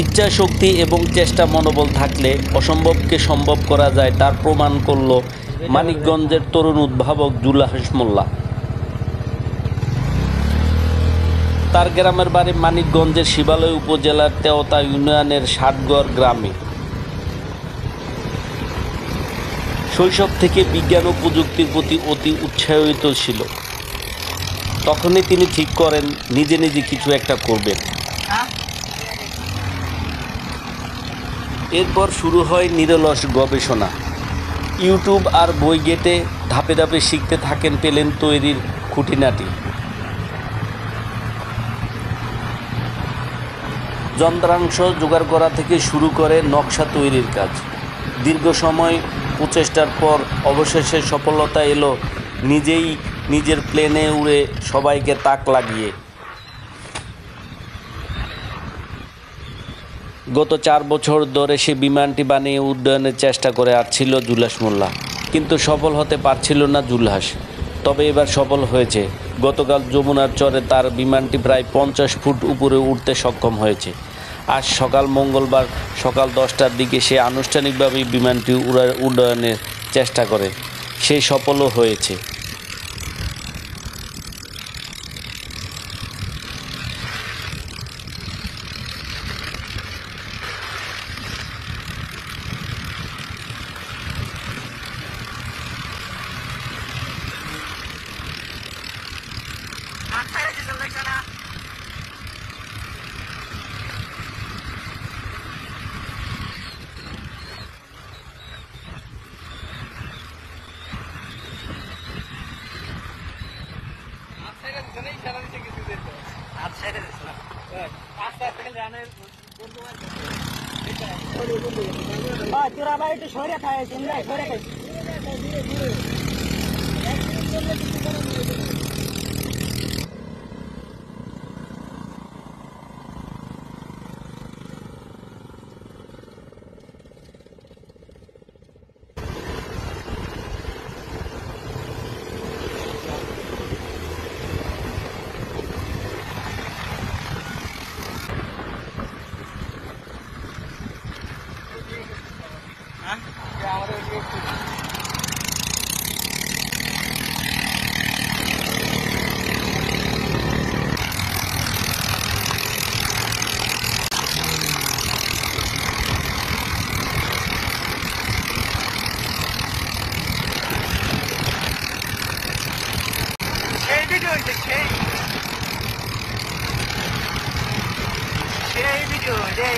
ইচ্ছা শক্তি এবং চেষ্টা মনোবল থাকলে অসম্ভবকে সম্ভব করা যায়, তার প্রমাণ করল মানিকগঞ্জের তরুণ উদ্ভাবক জুলহাস মোল্লা। তার গ্রামের বাড়ি মানিকগঞ্জের শিবালয় উপজেলার তেওতা ইউনিয়নের ষাটগড় গ্রামে। শৈশব থেকে বিজ্ঞান ও প্রযুক্তির প্রতি অতি উৎসাহিত ছিল। তখনই তিনি ঠিক করেন নিজে নিজে কিছু একটা করবেন। এরপর শুরু হয় নিরলস গবেষণা। ইউটিউব আর বই ঘেঁটে ধাপে ধাপে শিখতে থাকেন প্লেন তৈরির খুঁটিনাটি। যন্ত্রাংশ জোগাড় করা থেকে শুরু করে নকশা তৈরির কাজ। দীর্ঘ সময় প্রচেষ্টার পর অবশেষে সফলতা এলো, নিজেই নিজের প্লেনে উড়ে সবাইকে তাক লাগিয়ে। গত 4 বছর ধরে সে বিমানটি বানিয়ে উড্ডয়নের চেষ্টা করে আসছিল জুলহাস মোল্লা, কিন্তু সফল হতে পারছিল না জুলহাস। তবে এবার সফল হয়েছে। গতকাল যমুনার চরে তার বিমানটি প্রায় 50 ফুট উপরে উঠতে সক্ষম হয়েছে। আজ মঙ্গলবার সকাল 10টার দিকে সে আনুষ্ঠানিকভাবে বিমানটি উড্ডয়নের চেষ্টা করে। সে সফলও হয়েছে। তোরা ভাই একটু সরে খায় সরে খাই। Hey, video, hey,